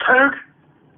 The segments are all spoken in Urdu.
3rd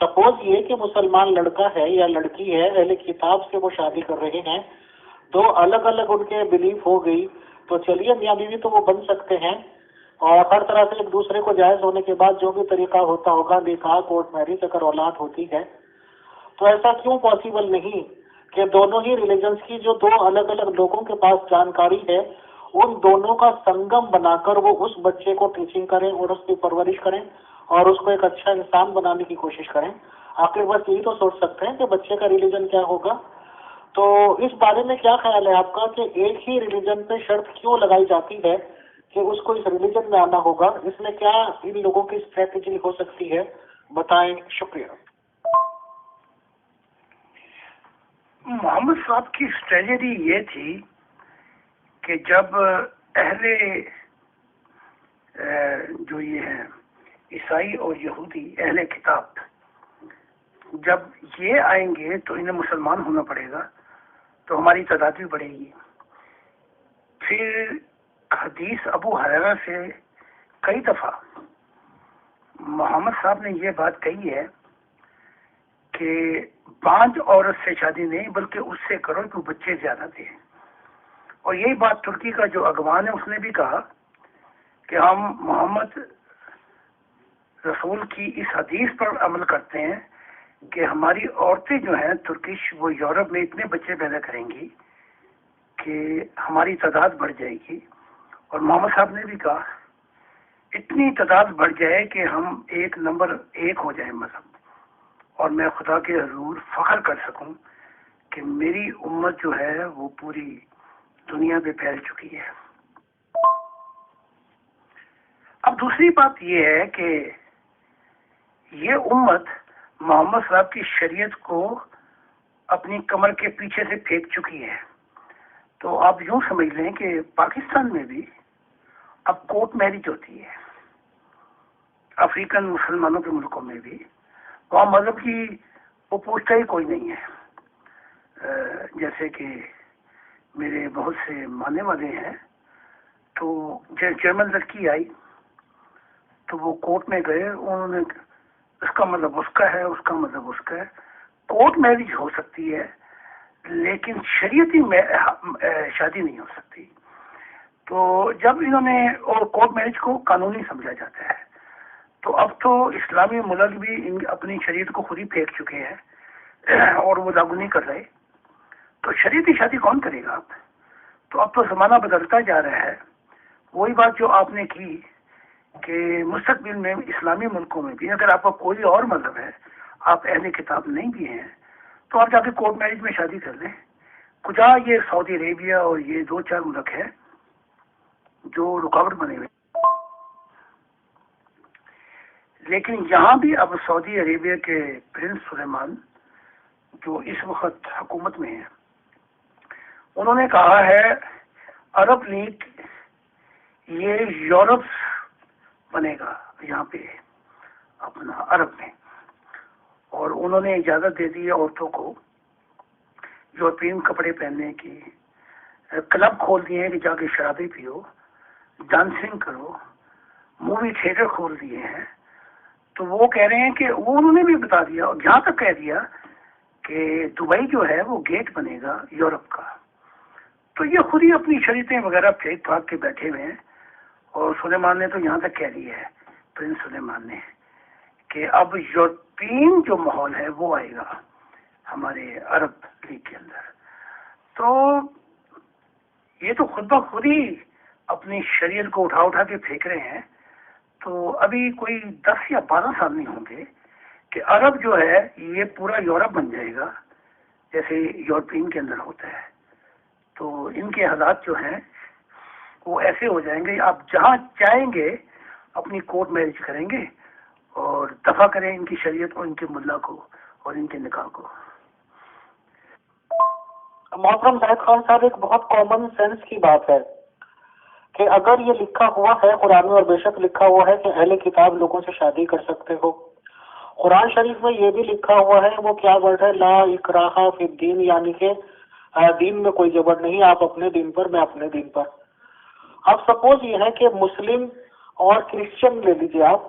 سپوز یہ کہ مسلمان لڑکا ہے یا لڑکی ہے، اہل کتاب سے وہ شادی کر رہے ہیں، دو الگ الگ ان کے بلیف ہو گئی، تو چلیے میاں بیوی تو وہ بن سکتے ہیں، اور ہر طرح سے ایک دوسرے کو جائز ہونے کے بعد جو بھی طریقہ ہوتا ہوگا، نکاح کورٹ میرج اگر اولاد ہوتی ہے، تو ایسا کیوں پاسبل نہیں کہ دونوں ہی ریلیجنس کی جو دو الگ الگ لوگوں کے پاس جانکاری ہے، ان دونوں کا سنگم بنا کر وہ اس بچے کو ٹیچنگ کریں اور اس کی پرورش کریں اور اس کو ایک اچھا انسان بنانے کی کوشش کریں۔ آخر بس یہی تو سوچ سکتے ہیں کہ بچے کا ریلیجن کیا ہوگا۔ تو اس بارے میں کیا خیال ہے آپ کا کہ ایک ہی ریلیجن پہ شرط کیوں لگائی جاتی ہے کہ اس کو اس ریلیجن میں آنا ہوگا؟ اس میں کیا ان لوگوں کی اسٹریٹجی ہو سکتی ہے، بتائیں۔ شکریہ۔ محمد صاحب کی اسٹریٹجی یہ تھی کہ جب اہل جو یہ ہیں عیسائی اور یہودی اہل کتاب جب یہ آئیں گے تو انہیں مسلمان ہونا پڑے گا، تو ہماری تعداد بھی بڑھے گی۔ پھر حدیث ابو ہریرہ سے کئی دفعہ محمد صاحب نے یہ بات کہی ہے کہ بانج عورت سے شادی نہیں بلکہ اس سے کرو کہ بچے زیادہ دے، اور یہی بات ترکی کا جو اگوان ہے اس نے بھی کہا کہ ہم محمد رسول کی اس حدیث پر عمل کرتے ہیں کہ ہماری عورتیں جو ہیں ترکش وہ یورپ میں اتنے بچے پیدا کریں گی کہ ہماری تعداد بڑھ جائے گی، اور محمد صاحب نے بھی کہا اتنی تعداد بڑھ جائے کہ ہم ایک نمبر ایک ہو جائیں مذہب، اور میں خدا کے حضور فخر کر سکوں کہ میری امت جو ہے وہ پوری دنیا پہ پھیل چکی ہے۔ اب دوسری بات یہ ہے کہ یہ امت محمد صاحب کی شریعت کو اپنی کمر کے پیچھے سے پھینک چکی ہے، تو آپ یوں سمجھ لیں کہ پاکستان میں بھی اب کورٹ میرج ہوتی ہے، افریقن مسلمانوں کے ملکوں میں بھی، وہاں مذہب کی وہ پوچھتا ہی کوئی نہیں ہے۔ جیسے کہ میرے بہت سے ماننے والے ہیں، تو جرمن لڑکی آئی تو وہ کورٹ میں گئے، انہوں نے اس کا مطلب اس کا ہے، اس کا مطلب اس کا ہے۔ کورٹ میرج ہو سکتی ہے لیکن شریعتی شادی نہیں ہو سکتی۔ تو جب انہوں نے اور کورٹ میرج کو قانونی سمجھا جاتا ہے، تو اب تو اسلامی ملک بھی اپنی شریعت کو خود ہی پھینک چکے ہیں اور وہ لاگو نہیں کر رہے، تو شریعتی شادی کون کرے گا اب؟ تو اب تو زمانہ بدلتا جا رہا ہے۔ وہی بات جو آپ نے کی کہ مستقبل میں اسلامی ملکوں میں بھی اگر آپ کا کوئی اور مذہب ہے، آپ اہل کتاب نہیں بھی ہیں، تو آپ جا کے کورٹ میرج میں شادی کر لیں۔ کجا یہ سعودی عربیہ اور یہ 2-4 ملک ہے جو رکاوٹ بنے ہوئے، لیکن یہاں بھی اب سعودی عربیہ کے پرنس سلیمان جو اس وقت حکومت میں ہیں، انہوں نے کہا ہے عرب لیگ یہ یورپ بنے گا یہاں پہ اپنا عرب میں، اور انہوں نے اجازت دے دی ہے عورتوں کو یورپین کپڑے پہننے کی، کلب کھول دیے ہیں کہ جا کے شرابی پیو، ڈانسنگ کرو، مووی تھیٹر کھول دیے ہیں۔ تو وہ کہہ رہے ہیں کہ وہ انہوں نے بھی بتا دیا، اور یہاں تک کہہ دیا کہ دبئی جو ہے وہ گیٹ بنے گا یورپ کا۔ تو یہ خود ہی اپنی شریعتیں وغیرہ پھینک پھاک کے بیٹھے ہوئے ہیں، اور سلیمان نے تو یہاں تک کہہ دیا ہے، پرنس سلیمان نے، کہ اب یورپین جو ماحول ہے وہ آئے گا ہمارے عرب لیگ کے اندر۔ تو یہ تو خود بخود ہی اپنی شریعت کو اٹھا کے پھینک رہے ہیں۔ تو ابھی کوئی 10 یا 12 سال نہیں ہوں گے کہ عرب جو ہے یہ پورا یورپ بن جائے گا جیسے یورپین کے اندر ہوتا ہے۔ تو ان کے حالات جو ہیں وہ ایسے ہو جائیں گے، آپ جہاں چاہیں گے اپنی کورٹ میرج کریں گے اور دفع کریں ان کی شریعت کو، ان کے ملا کو اور ان کے نکاح کو۔ محترم زاہد خان صاحب، ایک بہت کامن سینس کی بات ہے کہ اگر یہ لکھا ہوا ہے قرآن میں، اور بے شک لکھا ہوا ہے کہ اہل کتاب لوگوں سے شادی کر سکتے ہو، قرآن شریف میں یہ بھی لکھا ہوا ہے، وہ کیا ورڈ ہے، لا اکراہ فی الدین، یعنی کہ دین میں کوئی جبر نہیں، آپ اپنے دین پر، میں اپنے دین پر۔ اب سپوز یہ ہے کہ مسلم اور کرسچن لے لیجیے آپ،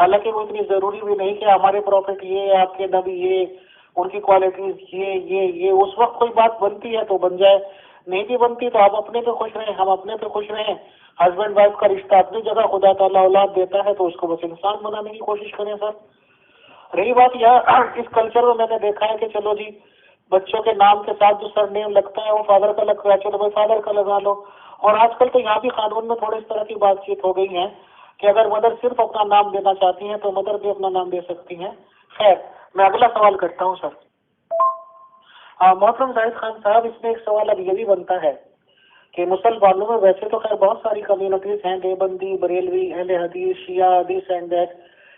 حالانکہ وہ اتنی ضروری بھی نہیں کہ ہمارے پروفٹ یہ، آپ کے نبی یہ، ان کی کوالٹیز یہ اس وقت کوئی بات بنتی ہے تو بن جائے، نہیں بھی بنتی تو آپ اپنے پہ خوش رہیں، ہم اپنے پہ خوش رہیں. ہسبینڈ وائف کا رشتہ اپنی جگہ، خدا تعالیٰ اولاد دیتا ہے تو اس کو بس انسان بنانے کی کوشش کریں سر. رہی بات یہاں اس کلچر میں نے دیکھا ہے کہ چلو جی بچوں کے نام کے ساتھ جو سر نیم لگتا ہے وہ فادر کا لگ رہا ہے، چلو بھائی فادر کا لگا لو. اور آج کل تو یہاں بھی قانون میں تھوڑے اس طرح کی بات چیت ہو گئی ہے کہ اگر مدر صرف اپنا نام دینا چاہتی ہیں تو مدر بھی اپنا نام دے سکتی ہیں. خیر میں اگلا سوال کرتا ہوں سر. محترم زاہد خان صاحب، اس میں ایک سوال اب یہ بھی بنتا ہے کہ مسلمانوں میں ویسے تو خیر بہت ساری کمیونٹیز ہیں، دیوبندی، بریلوی، اہل حدیث، شیعہ، دس اینڈ دیٹ،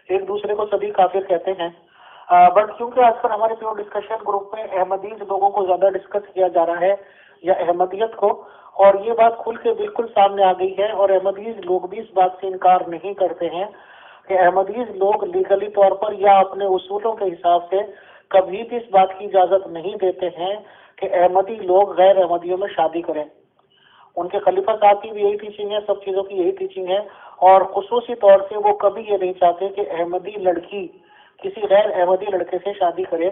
ایک دوسرے کو سبھی کافر کہتے ہیں. بٹ کیونکہ آج کل ہمارے پیور ڈسکشن گروپ میں احمدیز لوگوں کو زیادہ ڈسکس کیا جا رہا ہے یا احمدیت کو، اور یہ بات کھل کے بالکل سامنے آ گئی ہے اور احمدیز لوگ بھی اس بات سے انکار نہیں کرتے ہیں کہ احمدیز لوگ لیگلی طور پر یا اپنے اصولوں کے حساب سے کبھی بھی اس بات کی اجازت نہیں دیتے ہیں کہ احمدی لوگ غیر احمدیوں میں شادی کریں. ان کے خلیفہ صاحب کی بھی یہی ٹیچنگ ہے، سب چیزوں کی یہی ٹیچنگ ہے، اور خصوصی طور سے وہ کبھی یہ نہیں چاہتے کہ احمدی لڑکی کسی غیر احمدی لڑکے سے شادی کرے.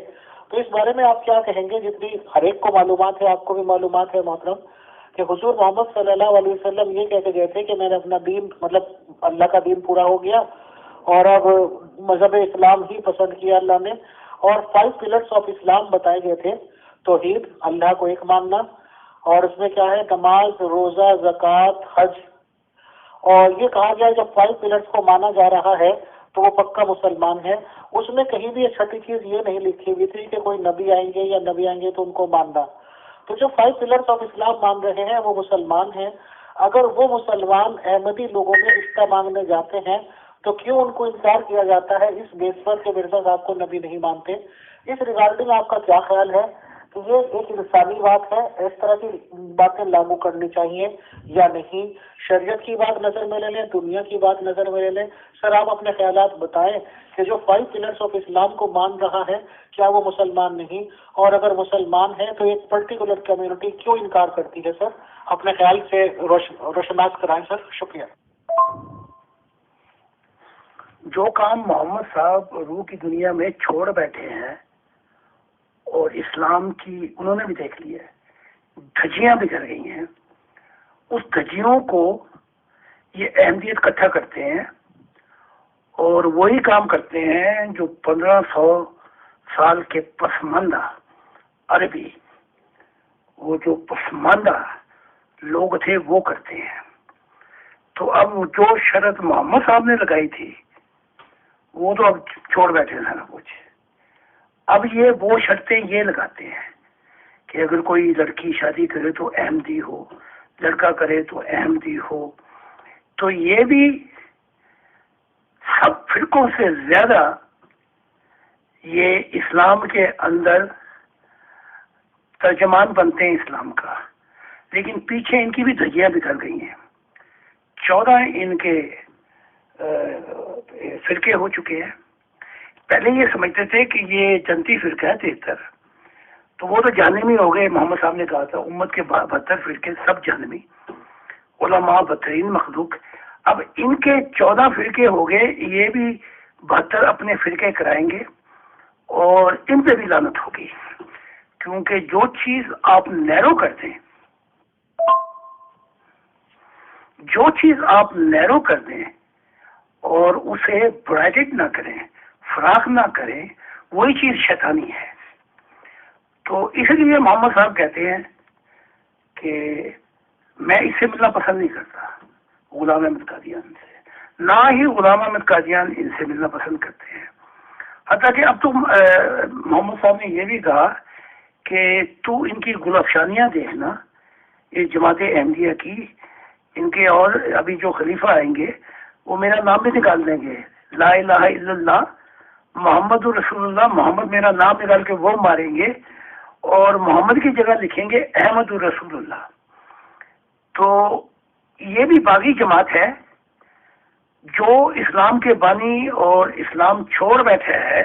تو اس بارے میں آپ کیا کہیں گے؟ جتنی ہر ایک کو معلومات ہے، آپ کو بھی معلومات ہے محترم، کہ حضور محمد صلی اللہ علیہ وسلم یہ کہہ کے گئے تھے کہ میں نے اپنا دین، مطلب اللہ کا دین پورا ہو گیا اور اب مذہب اسلام ہی پسند کیا اللہ نے. اور 5 پلرس آف اسلام بتائے گئے تھے، توحید، اللہ کو ایک ماننا، اور اس میں کیا ہے، نماز، روزہ، زکوٰۃ، حج. اور یہ کہا گیا جب 5 پلرس کو مانا جا رہا ہے تو وہ پکا مسلمان ہے. اس میں کہیں بھی ایک چھٹی چیز یہ نہیں لکھی ہوئی تھی کہ کوئی نبی آئیں گے یا نبی آئیں گے تو ان کو ماننا. تو جو 5 پلرس آف اسلام مان رہے ہیں وہ مسلمان ہیں. اگر وہ مسلمان احمدی لوگوں میں رشتہ مانگنے جاتے ہیں تو کیوں ان کو انکار کیا جاتا ہے اس بیس پر کہ مرزا صاحب کو نبی نہیں مانتے؟ اس ریگارڈنگ آپ کا کیا خیال ہے کہ یہ ایک انسانی بات ہے، اس طرح کی باتیں لاگو کرنی چاہیے یا نہیں؟ شریعت کی بات نظر میں لے لیں، دنیا کی بات نظر میں لے لیں. سر آپ اپنے خیالات بتائیں کہ جو 5 پلرس آف اسلام کو مان رہا ہے کیا وہ مسلمان نہیں؟ اور اگر مسلمان ہے تو ایک پرٹیکولر کمیونٹی کیوں انکار کرتی ہے؟ سر اپنے خیال سے روشناس کرائیں سر. شکریہ. جو کام محمد صاحب روح کی دنیا میں چھوڑ بیٹھے ہیں اور اسلام کی انہوں نے بھی دیکھ لی ہے، دھجیاں بکھر گئی ہیں، اس دھجیوں کو یہ احمدیت اکٹھا کرتے ہیں اور وہی کام کرتے ہیں جو 1500 سال کے پسماندہ عربی، وہ جو پسماندہ لوگ تھے وہ کرتے ہیں. تو اب جو شرط محمد صاحب نے لگائی تھی وہ تو اب چھوڑ بیٹھے ہیں سارا کچھ. اب یہ وہ شرطیں یہ لگاتے ہیں کہ اگر کوئی لڑکی شادی کرے تو احمدی ہو، لڑکا کرے تو احمدی ہو. تو یہ بھی سب فرقوں سے زیادہ یہ اسلام کے اندر ترجمان بنتے ہیں اسلام کا، لیکن پیچھے ان کی بھی دھجیاں بکھر گئی ہیں. 14 ان کے فرقے ہو چکے ہیں. پہلے یہ سمجھتے تھے کہ یہ جنتی فرقہ ہے 73، تو وہ تو جہنمی ہو گئے. محمد صاحب نے کہا تھا امت کے 72 فرقے سب جہنمی، علماء بدترین مخلوق. اب ان کے 14 فرقے ہو گئے، یہ بھی 72 اپنے فرقے کرائیں گے اور ان پہ بھی لعنت ہوگی، کیونکہ جو چیز آپ نیرو کر دیں، جو چیز آپ نیرو کر دیں اور اسے برائڈڈ نہ کریں، فراخ نہ کریں، وہی چیز شیطانی ہے. تو اس لیے محمد صاحب کہتے ہیں کہ میں اس سے ملنا پسند نہیں کرتا غلام احمد قادیان سے، نہ ہی غلام احمد قادیان ان سے ملنا پسند کرتے ہیں. حتیٰ کہ اب تو محمد صاحب نے یہ بھی کہا کہ تو ان کی گل افشانیاں دیکھنا، یہ جماعت احمدیہ کی، ان کے اور ابھی جو خلیفہ آئیں گے وہ میرا نام بھی نکال دیں گے، لا الہ الا اللہ محمد رسول اللہ، محمد میرا نام نکال کے وہ ماریں گے اور محمد کی جگہ لکھیں گے احمد رسول اللہ. تو یہ بھی باغی جماعت ہے جو اسلام کے بانی اور اسلام چھوڑ بیٹھے ہے،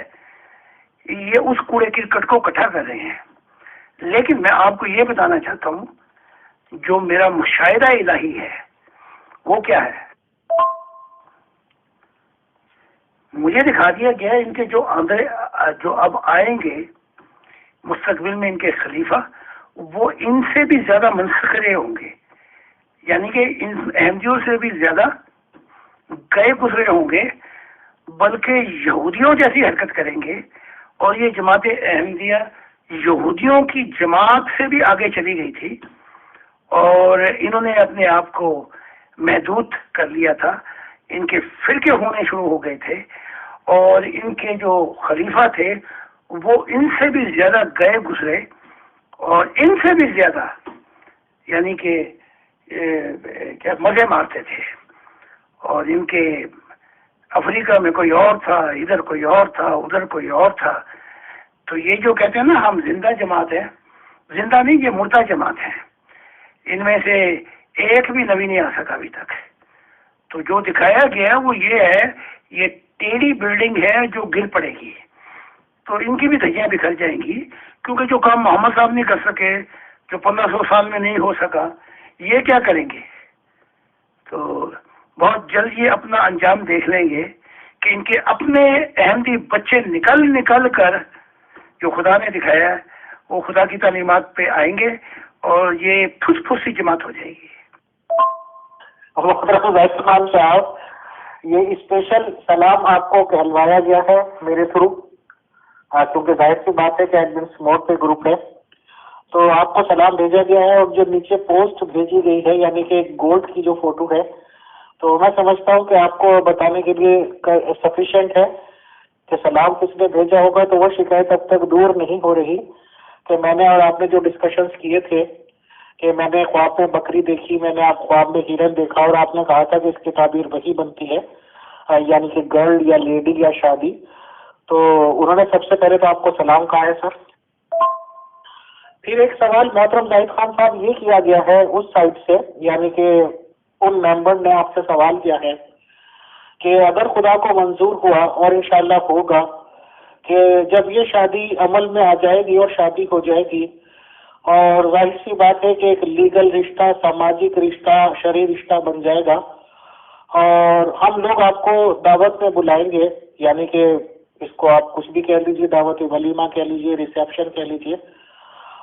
یہ اس کوڑے کرکٹ کو اکٹھا کر رہے ہیں. لیکن میں آپ کو یہ بتانا چاہتا ہوں جو میرا مشاہدہ الہی ہے وہ کیا ہے. مجھے دکھا دیا گیا ان کے جو اب آئیں گے مستقبل میں ان کے خلیفہ، وہ ان سے بھی زیادہ منسکرے ہوں گے، یعنی کہ ان احمدیوں سے بھی زیادہ گئے گزرے ہوں گے، بلکہ یہودیوں جیسی حرکت کریں گے. اور یہ جماعت احمدیہ یہودیوں کی جماعت سے بھی آگے چلی گئی تھی، اور انہوں نے اپنے آپ کو محدود کر لیا تھا. ان کے فرقے ہونے شروع ہو گئے تھے، اور ان کے جو خلیفہ تھے وہ ان سے بھی زیادہ گئے گزرے، اور ان سے بھی زیادہ یعنی کہ کیا مزے مارتے تھے. اور ان کے افریقہ میں کوئی اور تھا، ادھر کوئی اور تھا، ادھر کوئی اور تھا. تو یہ جو کہتے ہیں نا ہم زندہ جماعت ہیں، زندہ نہیں، یہ مردہ جماعت ہے. ان میں سے ایک بھی نبی نہیں آ سکا ابھی تک. تو جو دکھایا گیا وہ یہ ہے، یہ ٹیڑھی بلڈنگ ہے جو گر پڑے گی. تو ان کی بھی دھجیاں بکھر جائیں گی، کیونکہ جو کام محمد صاحب نہیں کر سکے، جو 1500 سال میں نہیں ہو سکا، یہ کیا کریں گے. تو بہت جلد یہ اپنا انجام دیکھ لیں گے کہ ان کے اپنے احمدی بچے نکل نکل کر جو خدا نے دکھایا ہے وہ خدا کی تعلیمات پہ آئیں گے، اور یہ پھس پھسی جماعت ہو جائے گی. خان صاحب، یہ اسپیشل سلام آپ کو کہلوایا گیا ہے میرے تھرو، کیونکہ ظاہر سی بات ہے کہ ایڈمنس موڈ پہ گروپ ہے، تو آپ کو سلام بھیجا گیا ہے. اور جو نیچے پوسٹ بھیجی گئی ہے یعنی کہ گولڈ کی جو فوٹو ہے، تو میں سمجھتا ہوں کہ آپ کو بتانے کے لیے سفیشینٹ ہے کہ سلام کس نے بھیجا ہوگا. تو وہ شکایت اب تک دور نہیں ہو رہی کہ میں نے اور آپ نے جو ڈسکشنز کیے تھے کہ میں نے خواب میں بکری دیکھی، میں نے آپ خواب میں ہرن دیکھا، اور آپ نے کہا تھا کہ اس کی تعبیر وہی بنتی ہے یعنی کہ گرل یا لیڈی یا شادی. تو انہوں نے سب سے پہلے تو آپ کو سلام کہا ہے سر. پھر ایک سوال محترم زاہد خان صاحب یہ کیا گیا ہے اس سائٹ سے، یعنی کہ ان ممبر نے آپ سے سوال کیا ہے کہ اگر خدا کو منظور ہوا اور انشاءاللہ ہوگا کہ جب یہ شادی عمل میں آ جائے گی اور شادی ہو جائے گی، اور ظاہر سی بات ہے کہ ایک لیگل رشتہ، سماجک رشتہ، شرعی رشتہ بن جائے گا، اور ہم لوگ آپ کو دعوت میں بلائیں گے، یعنی کہ اس کو آپ کچھ بھی کہہ لیجیے، دعوت ولیمہ کہہ لیجیے، ریسیپشن کہہ لیجیے،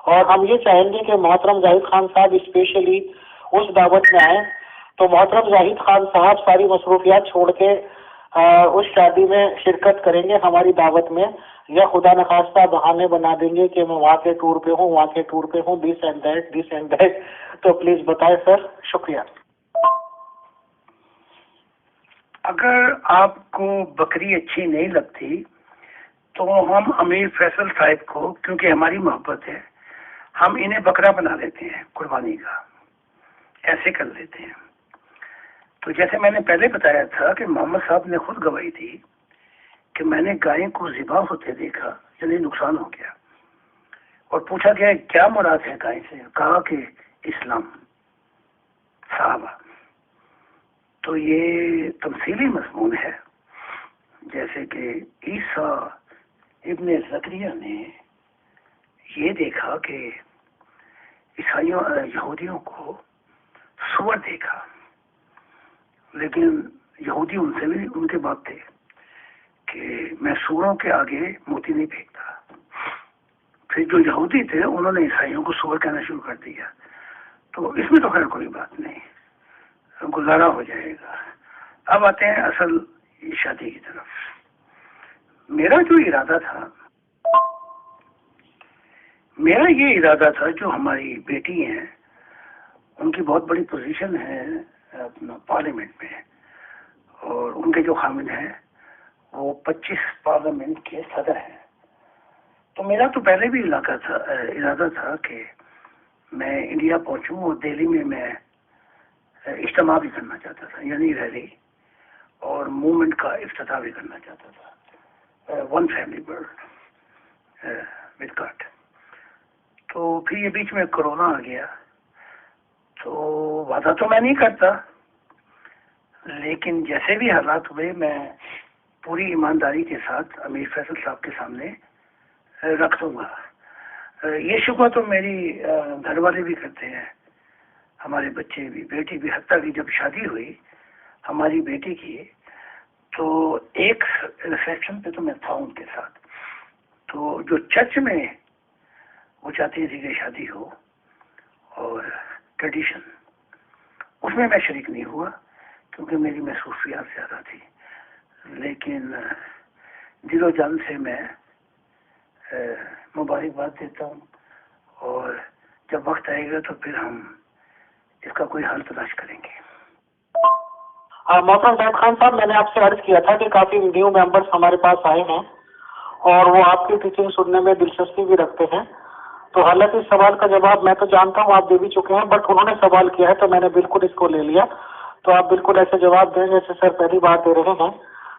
اور ہم یہ چاہیں گے کہ محترم زاہد خان صاحب اسپیشلی اس دعوت میں آئیں. تو محترم زاہد خان صاحب ساری مصروفیات چھوڑ کے اس شادی میں شرکت کریں گے ہماری دعوت میں، یا خدا نخواستہ بہانے بنا دیں گے کہ میں وہاں کے ٹور پہ ہوں، وہاں کے ٹور پہ ہوں، دس اینڈ دیٹ. تو پلیز بتائیں سر. شکریہ. اگر آپ کو بکری اچھی نہیں لگتی تو ہم امیر فیصل صاحب کو، کیونکہ ہماری محبت ہے، ہم انہیں بکرا بنا لیتے ہیں قربانی کا، ایسے کر لیتے ہیں. تو جیسے میں نے پہلے بتایا تھا کہ محمد صاحب نے خود گواہی دی کہ میں نے گائے کو ذبح ہوتے دیکھا، یعنی نقصان ہو گیا، اور پوچھا گیا کیا مراد ہے گائے سے، کہا کہ اسلام صحابہ. تو یہ تمثیلی مضمون ہے، جیسے کہ عیسیٰ ابن زکریا نے یہ دیکھا کہ یہودیوں کو سور دیکھا، لیکن یہودی ان سے بھی ان کے باپ تھے کہ میں سوروں کے آگے موتی نہیں پھینکتا. پھر جو یہودی تھے انہوں نے عیسائیوں کو سور کہنا شروع کر دیا. تو اس میں تو خیر کوئی بات نہیں، گزارا ہو جائے گا. اب آتے ہیں اصل شادی کی طرف. میرا یہ ارادہ تھا جو ہماری بیٹی ہیں ان کی بہت بڑی پوزیشن ہے اپنا پارلیمنٹ میں، اور ان کے جو خامد ہیں وہ 25 پارلیمنٹ کے صدر ہیں. تو میرا تو پہلے بھی ارادہ تھا کہ میں انڈیا پہنچوں اور دہلی میں اجتماع بھی کرنا چاہتا تھا، یعنی ریلی اور موومنٹ کا افتتاح بھی کرنا چاہتا تھا. ون فیملی برڈ ود کٹ. تو پھر یہ بیچ میں کرونا آ گیا. تو وعدہ تو میں نہیں کرتا، لیکن جیسے بھی حالات ہوئے میں پوری ایمانداری کے ساتھ امیر فیصل صاحب کے سامنے رکھ دوں گا. یہ شکوہ تو میری گھر والے بھی کرتے ہیں، ہمارے بچے بھی، بیٹی بھی، حتیٰ کہ جب شادی ہوئی ہماری بیٹی کی تو ایک ریسیپشن پہ تو میں تھا ان کے ساتھ، تو جو چرچ میں وہ چاہتی تھی کہ شادی ہو اور ٹریڈیشن، اس میں شریک نہیں ہوا کیونکہ میری مصروفیات زیادہ تھی، لیکن دل و جان سے میں مبارکباد دیتا ہوں، اور جب وقت آئے گا تو پھر ہم اس کا کوئی حل تلاش کریں گے۔ محترم زاہد خان صاحب، میں نے آپ سے عرض کیا تھا کہ کافی نیو ممبرس ہمارے پاس آئے ہیں اور وہ آپ کی ٹیچنگ سننے میں دلچسپی بھی رکھتے ہیں، تو حالانکہ اس سوال کا جواب میں تو جانتا ہوں آپ دے بھی چکے ہیں، بٹ انہوں نے سوال کیا ہے تو میں نے بالکل اس کو لے لیا، تو آپ بالکل ایسے جواب دیں جیسے سر پہلی بار دے رہے ہیں۔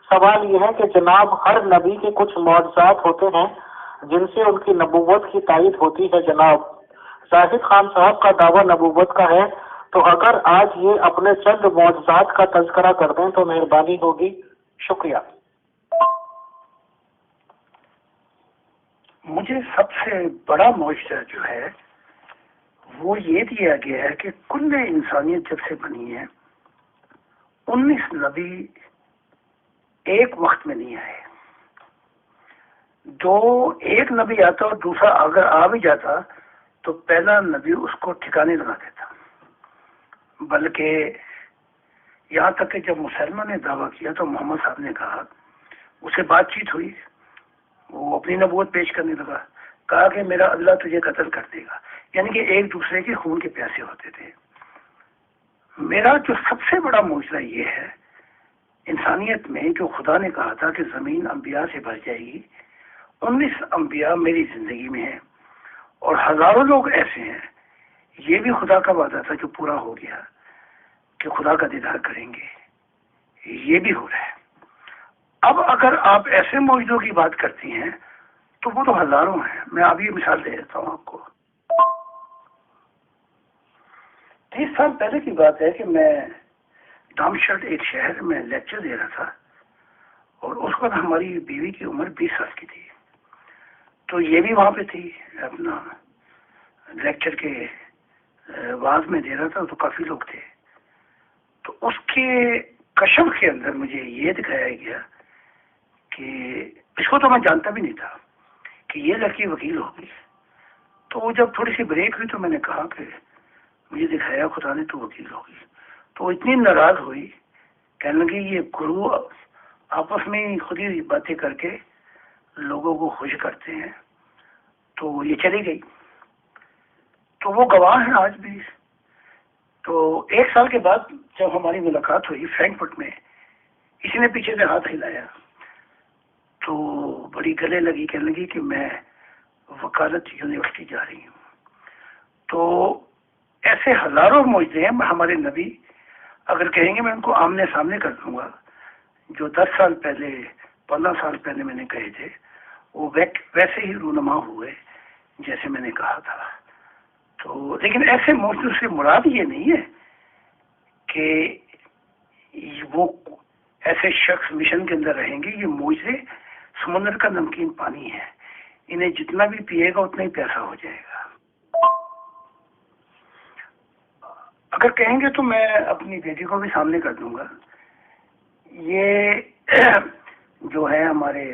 سوال یہ ہے کہ جناب، ہر نبی کے کچھ معجزات ہوتے ہیں جن سے ان کی نبوت کی تائید ہوتی ہے۔ جناب زاہد خان صاحب کا دعویٰ نبوت کا ہے، تو اگر آج یہ اپنے چند معجزات کا تذکرہ کر دیں تو مہربانی ہوگی، شکریہ۔ مجھے سب سے بڑا معجزہ جو ہے وہ یہ دیا گیا ہے کہ کل انسانیت جب سے بنی ہے 19 نبی ایک وقت میں نہیں آئے۔ ایک نبی آتا اور دوسرا اگر آ بھی جاتا تو پہلا نبی اس کو ٹھکانے لگا دیتا، بلکہ یہاں تک کہ جب مسلمان نے دعویٰ کیا تو محمد صاحب نے کہا، اسے بات چیت ہوئی، وہ اپنی نبوت پیش کرنے لگا، کہا کہ میرا اللہ تجھے قتل کر دے گا، یعنی کہ ایک دوسرے کے خون کے پیاسے ہوتے تھے۔ میرا جو سب سے بڑا معجزہ یہ ہے، انسانیت میں جو خدا نے کہا تھا کہ زمین انبیاء سے بھر جائے گی، 19 انبیاء میری زندگی میں ہیں، اور ہزاروں لوگ ایسے ہیں، یہ بھی خدا کا وعدہ تھا جو پورا ہو گیا کہ خدا کا دیدار کریں گے، یہ بھی ہو رہا ہے۔ اب اگر آپ ایسے معجزوں کی بات کرتی ہیں تو وہ تو ہزاروں ہیں، میں ابھی مثال دے دیتا ہوں آپ کو۔ 30 سال پہلے کی بات ہے کہ میں ڈامشٹ ایک شہر میں لیکچر دے رہا تھا، اور اس وقت ہماری بیوی کی عمر 20 سال کی تھی، تو یہ بھی وہاں پہ تھی، اپنا لیکچر کے واز میں دے رہا تھا، تو کافی لوگ تھے۔ تو اس کے کشف کے اندر مجھے یہ دکھایا گیا کہ اس کو تو میں جانتا بھی نہیں تھا کہ یہ لڑکی وکیل ہوگی۔ تو جب تھوڑی سی بریک ہوئی تو میں نے کہا کہ مجھے دکھایا خدا نے تو وکیل ہوگی۔ تو اتنی ناراض ہوئی، کہنے لگی یہ گرو آپس میں خود ہی باتیں کر کے لوگوں کو خوش کرتے ہیں، تو یہ چلی گئی۔ تو وہ گواہ ہیں آج بھی۔ تو 1 سال کے بعد جب ہماری ملاقات ہوئی فرینکفرٹ میں، کسی نے پیچھے سے ہاتھ ہلایا تو بڑی گلے لگی، کہنے لگی کہ میں وکالت یونیورسٹی جا رہی ہوں۔ تو ایسے ہزاروں معجزے ہیں، ہمارے نبی اگر کہیں گے میں ان کو آمنے سامنے کر دوں گا، جو 10 سال پہلے 15 سال پہلے میں نے کہے تھے، وہ ویسے ہی رونما ہوئے جیسے میں نے کہا تھا۔ تو لیکن ایسے معجزوں سے مراد یہ نہیں ہے کہ وہ ایسے شخص مشن کے اندر رہیں گے۔ یہ معجزے سمندر کا نمکین پانی ہے، انہیں جتنا بھی پیے گا اتنا ہی پیاسا ہو جائے گا۔ اگر کہیں گے تو میں اپنی بیٹی کو بھی سامنے کر دوں گا۔ یہ جو ہے ہمارے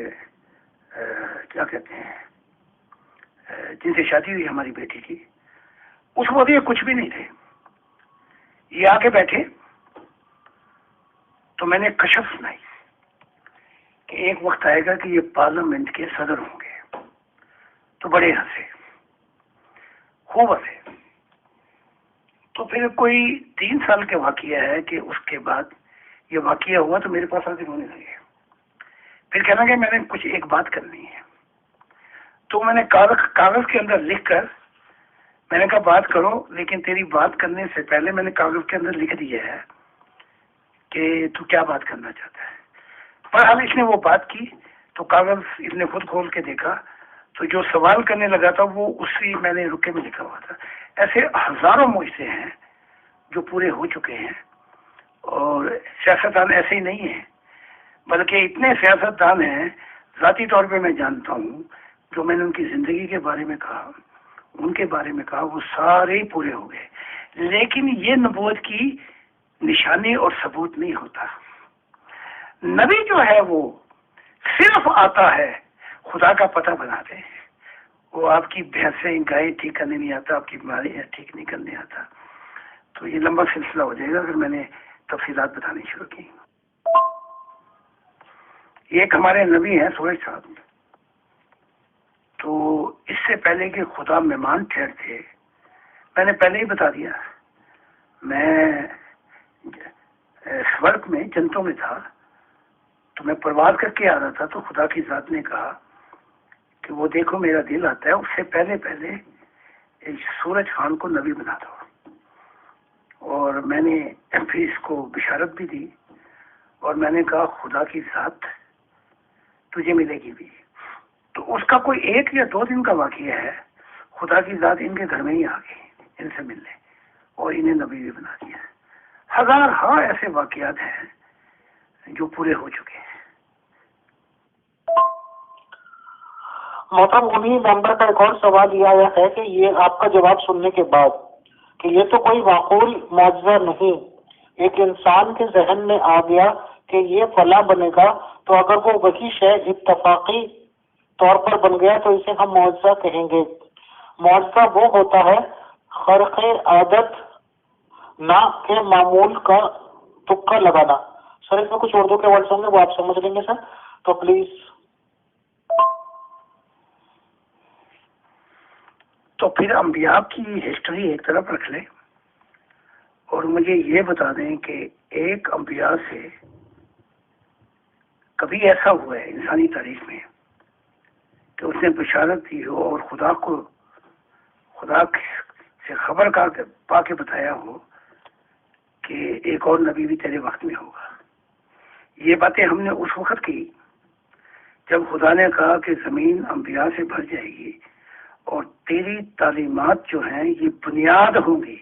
کیا کہتے ہیں، جن سے شادی ہوئی ہماری بیٹی کی، اس وقت یہ کچھ بھی نہیں تھے، یہ آ کے بیٹھے تو میں نے کشف سنائی کہ ایک وقت آئے گا کہ یہ پارلیمنٹ کے صدر ہوں گے، تو بڑے ہنسے، خوب ہنسے۔ تو پھر کوئی 3 سال کے واقعہ ہے کہ اس کے بعد یہ واقعہ ہوا تو میرے پاس آتے رونے لگے، پھر کہنا کہ میں نے کچھ ایک بات کرنی ہے۔ تو میں نے کاغذ کے اندر لکھ کر میں نے کہا بات کرو، لیکن تیری بات کرنے سے پہلے میں نے کاغذ کے اندر لکھ دیا ہے کہ تو کیا بات کرنا چاہتا ہے۔ بہرحال اس نے وہ بات کی تو کاغذ اس نے خود کھول کے دیکھا تو جو سوال کرنے لگا تھا وہ اسی میں نے رکے میں لکھا ہوا تھا۔ ایسے ہزاروں معجزے ہیں جو پورے ہو چکے ہیں، اور سیاستدان ایسے ہی نہیں ہیں، بلکہ اتنے سیاستدان ہیں ذاتی طور پہ میں جانتا ہوں، جو میں نے ان کی زندگی کے بارے میں کہا، ان کے بارے میں کہا، وہ سارے ہی پورے ہو گئے، لیکن یہ نبوت کی نشانی اور ثبوت نہیں ہوتا۔ نبی جو ہے وہ صرف آتا ہے خدا کا پتہ بنا دے، وہ آپ کی بھینسیں گائے ٹھیک کرنے نہیں آتا، آپ کی بیماری ٹھیک نہیں کرنے آتا۔ تو یہ لمبا سلسلہ ہو جائے گا اگر میں نے تفصیلات بتانی شروع کی۔ ایک ہمارے نبی ہیں سورج صاحب، تو اس سے پہلے کہ خدا مہمان ٹھہرتے، میں نے پہلے ہی بتا دیا، میں سورگ میں جنتوں میں تھا، تو میں پرواز کر کے آ رہا تھا، تو خدا کی ذات نے کہا کہ وہ دیکھو میرا دل آتا ہے، اس سے پہلے سورج خان کو نبی بنا دو۔ اور میں نے پھر اس کو بشارت بھی دی، اور میں نے کہا خدا کی ذات تجھے ملے گی بھی۔ تو اس کا کوئی 1 یا 2 دن کا واقعہ ہے، خدا کی ذات ان کے گھر میں ہی آ گئی ان سے ملنے، اور انہیں نبی بھی بنا دیا۔ ہزار ایسے واقعات ہیں جو پورے ہو چکے ہیں۔ محترم انہی ممبر کا ایک اور سوال یہ آیا ہے کہ یہ آپ کا جواب سننے کے بعد کہ یہ تو کوئی معقول معجزہ نہیں، ایک انسان کے ذہن میں آ گیا کہ یہ فلاں بنے گا، تو اگر وہ وہی شے اتفاقی طور پر بن گیا تو اسے ہم معجزہ کہیں گے۔ معجزہ وہ ہوتا ہے خرق عادت نہ کہ معمول کا تکا لگانا۔ سر اس میں کچھ اردو کے ورڈز ہوں گے وہ آپ سمجھ لیں گے سر، تو پلیز۔ تو پھر انبیاء کی ہسٹری ایک طرف رکھ لیں اور مجھے یہ بتا دیں کہ ایک انبیاء سے کبھی ایسا ہوا ہے انسانی تاریخ میں کہ اس نے بشارت دی ہو اور خدا سے خبر پا کے بتایا ہو کہ ایک اور نبی بھی تیرے وقت میں ہوگا۔ یہ باتیں ہم نے اس وقت کی جب خدا نے کہا کہ زمین انبیاء سے بھر جائے گی اور تیری تعلیمات جو ہیں یہ بنیاد ہوں گی۔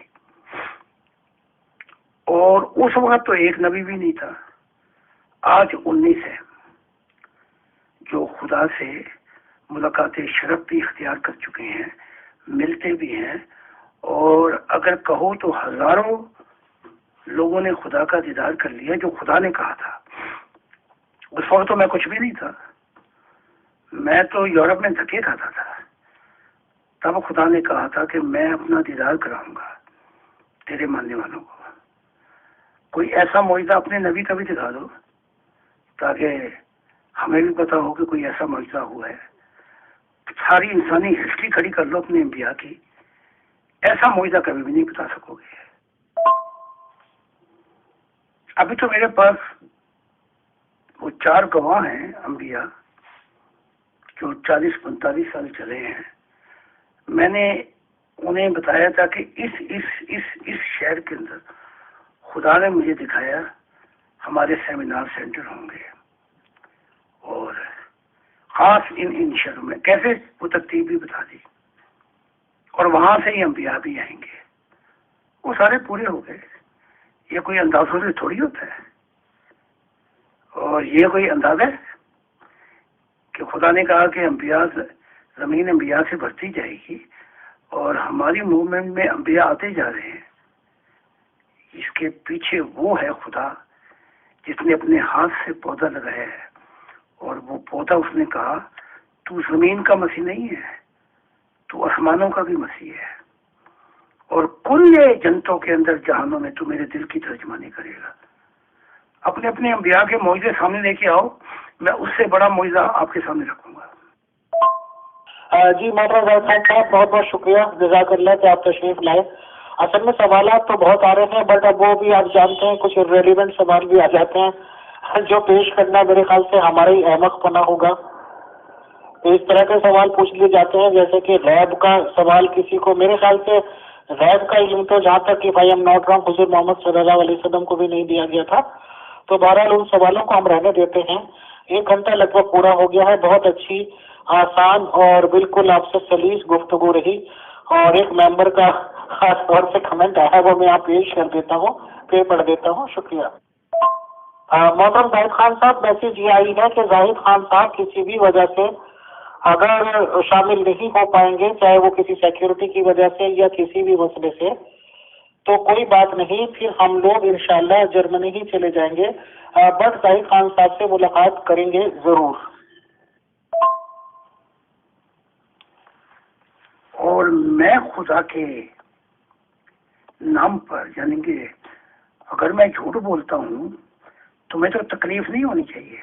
اور اس وقت تو ایک نبی بھی نہیں تھا، آج 19 ہے جو خدا سے ملاقات شرف بھی اختیار کر چکے ہیں، ملتے بھی ہیں، اور اگر کہو تو ہزاروں لوگوں نے خدا کا دیدار کر لیا جو خدا نے کہا تھا۔ اس وقت تو میں کچھ بھی نہیں تھا، میں تو یورپ میں دھکے کھاتا تھا، تب خدا نے کہا تھا کہ میں اپنا دیدار کراؤں گا تیرے ماننے والوں کو۔ کوئی ایسا معجزہ اپنے نبی کا بھی دکھا دو تاکہ ہمیں بھی پتا ہو کہ کوئی ایسا معجزہ ہوا ہے۔ ساری انسانی ہسٹری کھڑی کر لو اپنے انبیاء کی، ایسا معجزہ کبھی بھی نہیں بتا سکو گے۔ ابھی تو میرے پاس وہ 4 گواہ ہیں انبیاء جو 40-45 سال چلے ہیں۔ میں نے انہیں بتایا تھا کہ اس شہر کے اندر خدا نے مجھے دکھایا ہمارے سیمینار سینٹر ہوں گے، اور خاص ان شہروں میں کیسے وہ ترتیب بھی بتا دی، اور وہاں سے ہی انبیاء بھی آئیں گے۔ وہ سارے پورے ہو گئے۔ یہ کوئی اندازوں سے تھوڑی ہوتا ہے، اور یہ کوئی اندازہ ہے کہ خدا نے کہا کہ زمین انبیاء سے بھرتی جائے گی اور ہماری موومنٹ میں انبیاء آتے جا رہے ہیں۔ اس کے پیچھے وہ ہے خدا جس نے اپنے ہاتھ سے پودا لگایا ہے، اور وہ پودا اس نے کہا تو زمین کا مسیح نہیں ہے، تو آسمانوں کا بھی مسیح ہے، اور کل جنتوں کے اندر جہانوں میں تو میرے دل کی ترجمانی کرے گا۔ اپنے اپنے انبیاء کے معجزے سامنے لے کے آؤ، میں اس سے بڑا معجزہ آپ کے سامنے رکھوں گا۔ جی محترم صاحب بہت بہت شکریہ، جزاک اللہ کہ آپ تشریف لائے۔ اصل میں سوالات تو بہت آ رہے ہیں، بٹ اب وہ بھی آپ جانتے ہیں کچھ ریلیونٹ سوال بھی آ جاتے ہیں جو پیش کرنا میرے خیال سے ہمارا ہی احمق پنا ہوگا۔ تو اس طرح کے سوال پوچھ لیے جاتے ہیں جیسے کہ غیب کا سوال کسی کو، میرے خیال سے غیب کا علم تو جہاں تک کہ بھائی ہم نوٹ رہا حضور محمد صلی اللہ علیہ وسلم کو بھی نہیں دیا گیا تھا۔ تو بہرحال ان سوالوں کو ہم رہنے دیتے ہیں۔ 1 گھنٹہ لگ بھگ پورا ہو گیا ہے، بہت اچھی آسان اور بالکل آپ سے سلیس گفتگو رہی، اور ایک ممبر کا خاص طور سے کمنٹ آیا وہ میں آپ پیش کر دیتا ہوں، پھر پڑھ دیتا ہوں۔ شکریہ۔ محترم زاہد خان صاحب، میسج یہ آئی ہے کہ زاہد خان صاحب کسی بھی وجہ سے اگر شامل نہیں ہو پائیں گے، چاہے وہ کسی سیکیورٹی کی وجہ سے یا کسی بھی مسئلے سے، تو کوئی بات نہیں، پھر ہم لوگ انشاءاللہ جرمنی ہی چلے جائیں گے۔ بٹ زاہد خان صاحب سے ملاقات کریں گے ضرور. اور میں خدا کے نام پر، یعنی کہ اگر میں جھوٹ بولتا ہوں تو میں تو تکلیف نہیں ہونی چاہیے،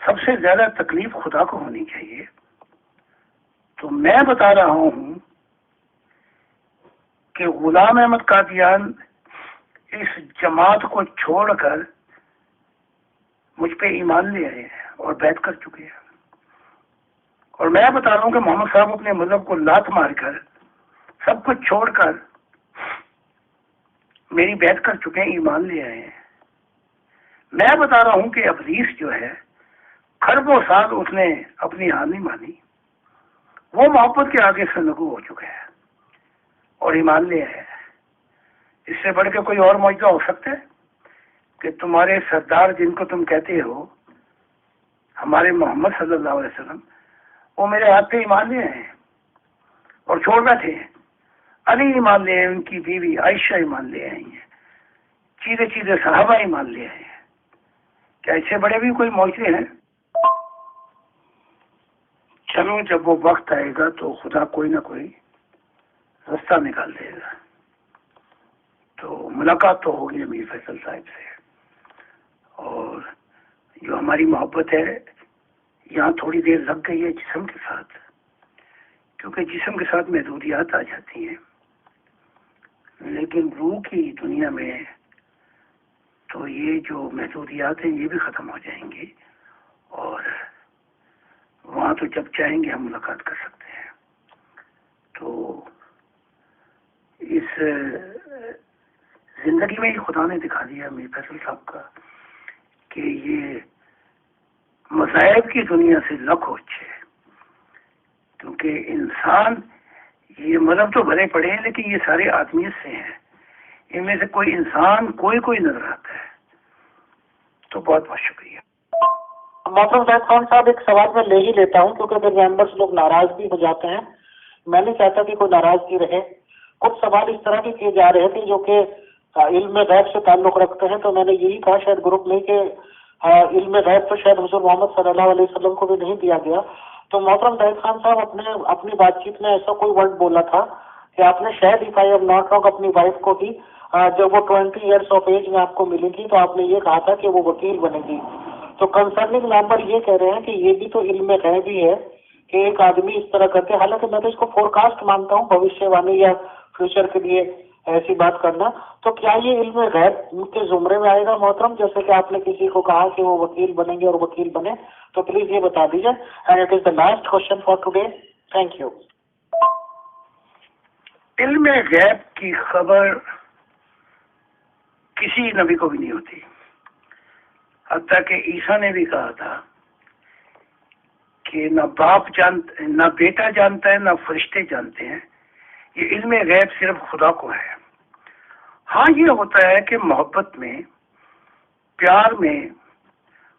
سب سے زیادہ تکلیف خدا کو ہونی چاہیے. تو میں بتا رہا ہوں کہ غلام احمد قادیان اس جماعت کو چھوڑ کر مجھ پہ ایمان لے آئے ہیں اور بیعت کر چکے ہیں. اور میں بتا رہا ہوں کہ محمد صاحب اپنے مذہب کو لات مار کر سب کچھ چھوڑ کر میری بیعت کر چکے ہیں، ایمان لے آئے ہیں. میں بتا رہا ہوں کہ ابلیس جو ہے خربوں سال اس نے اپنی ہار نہیں مانی، وہ محبت کے آگے سے نگو ہو چکا ہے اور ایمان لے آئے. اس سے بڑھ کے کوئی اور معجزہ ہو سکتا ہے کہ تمہارے سردار جن کو تم کہتے ہو ہمارے محمد صلی اللہ علیہ وسلم، وہ میرے ہاتھ پہ ایمان لے آئے ہیں اور چھوڑ بیٹھے ہیں. علی ایمان لے آئے، ان کی بیوی عائشہ ایمان لے آئی ہیں، چیزیں چیزیں صحابہ ایمان لے آئے ہیں. کیا اس سے بڑے بھی کوئی معجزے ہیں؟ چلو جب وہ وقت آئے گا تو خدا کوئی نہ کوئی رستہ نکال دے گا. تو ملاقات تو ہوگی امیر فیصل صاحب سے، اور جو ہماری محبت ہے یہاں تھوڑی دیر لگ گئی ہے جسم کے ساتھ، کیونکہ جسم کے ساتھ محدودیات آ جاتی ہیں، لیکن روح کی دنیا میں تو یہ جو محدودیات ہیں یہ بھی ختم ہو جائیں گی، اور وہاں تو جب چاہیں گے ہم ملاقات کر سکتے ہیں. تو اس زندگی میں ہی خدا نے دکھا دیا امیر فیصل صاحب کا کہ یہ مذاہب کی دنیا سے نہ کھوچے، کیونکہ انسان یہ مذہب تو بھلے پڑے ہیں لیکن یہ سارے آدمیت سے ہیں، ان میں سے کوئی انسان کوئی نظر آتا ہے. تو بہت بہت شکریہ. محترم زاہد خان صاحب، ایک سوال میں لے ہی لیتا ہوں کیونکہ پھر ممبرس لوگ ناراض بھی ہو جاتے ہیں. میں نہیں چاہتا کہ کوئی ناراضگی رہے. کچھ سوال اس طرح بھی کیے جا رہے تھے جو کہ علم غیب سے تعلق رکھتے ہیں، تو میں نے یہی کہا شاید گروپ میں کہ علم غیب تو شاید حضور محمد صلی اللہ علیہ وسلم کو بھی نہیں دیا گیا. تو محترم زاہد خان صاحب اپنی بات چیت میں ایسا کوئی ورڈ بولا تھا کہ آپ نے شاید if I am not wrong اپنی وائف کو بھی جب وہ 20 ایئرس آف ایج میں آپ کو ملے گی تو آپ نے یہ کہا تھا کہ وہ وکیل بنے گی. تو کنسرننگ ممبر یہ کہہ رہے ہیں کہ یہ بھی تو علم غیب ہی ہے کہ ایک آدمی اس طرح کرتے، حالانکہ میں تو اس کو فور کاسٹ مانتا ہوں، بھوشیہ وانی یا فیوچر کے لیے ایسی بات کرنا. تو کیا یہ علم غیب کے زمرے میں آئے گا محترم؟ جیسے کہ آپ نے کسی کو کہا کہ وہ وکیل بنیں گے اور وکیل بنے، تو پلیز یہ بتا دیجیے. And it is the last question for today. Thank you. علم غیب کی خبر کسی نبی کو بھی نہیں ہوتی، حتیٰ کہ عیسیٰ نے بھی کہا تھا کہ نہ بیٹا جانتا ہے نہ فرشتے جانتے ہیں، یہ علم غیب صرف خدا کو ہے. ہاں یہ ہوتا ہے کہ محبت میں، پیار میں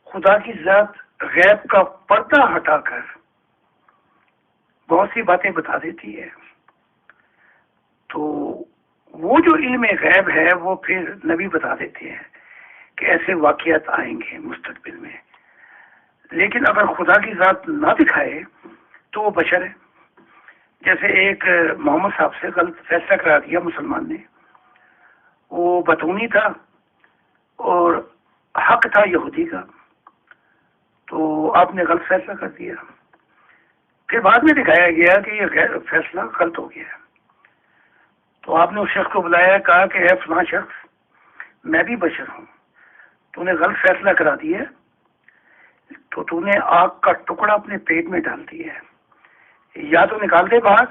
خدا کی ذات غیب کا پردہ ہٹا کر بہت سی باتیں بتا دیتی ہے. تو وہ جو علم غیب ہے وہ پھر نبی بتا دیتے ہیں کہ ایسے واقعات آئیں گے مستقبل میں. لیکن اگر خدا کی ذات نہ دکھائے تو وہ بشر ہے. جیسے ایک محمد صاحب سے غلط فیصلہ کرا دیا مسلمان نے، وہ بتونی تھا اور حق تھا یہودی کا، تو آپ نے غلط فیصلہ کر دیا. پھر بعد میں دکھایا گیا کہ یہ فیصلہ غلط ہو گیا. تو آپ نے اس شخص کو بلایا، کہا کہ اے فلاں شخص، میں بھی بشر ہوں، تو نے غلط فیصلہ کرا دیا تو تو نے آگ کا ٹکڑا اپنے پیٹ میں ڈال دیا ہے، یا تو نکال دے باہر.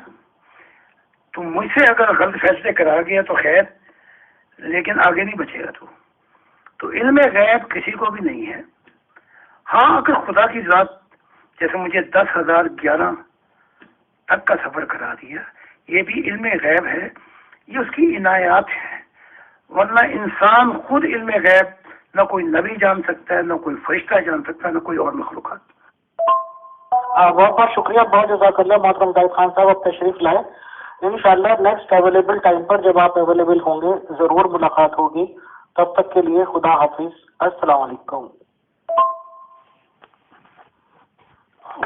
تو مجھ سے اگر غلط فیصلے کرا گیا تو خیر، لیکن آگے نہیں بچے گا. تو علم غیب کسی کو بھی نہیں ہے. ہاں اگر خدا کی ذات جیسے مجھے 10,011 تک کا سفر کرا دیا، یہ بھی علم غیب ہے، یہ اس کی عنایات ہیں. ورنہ انسان خود علم غیب نہ کوئی نبی جان سکتا ہے، نہ کوئی فرشتہ جان سکتا ہے، نہ کوئی اور مخلوقات. بہت بہت شکریہ، بہت جزاک اللہ محترم زاہد خان صاحب. آپ تشریف لائے، انشاءاللہ نیکسٹ اویلیبل ٹائم پر جب آپ اویلیبل ہوں گے ضرور ملاقات ہوگی. تب تک کے لیے خدا حافظ، السلام علیکم۔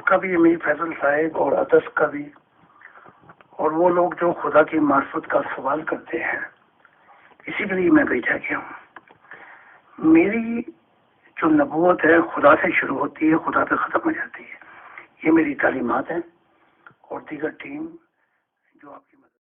کبھی امیر فیصل صاحب اور عطس کا بھی، اور وہ لوگ جو خدا کی معرفت کا سوال کرتے ہیں، اسی کے لیے میں بھیجا گیا ہوں۔ میری جو نبوت ہے خدا سے شروع ہوتی ہے، خدا پہ ختم ہو جاتی ہے، یہ میری تعلیمات ہیں، اور دیگر ٹیم جو آپ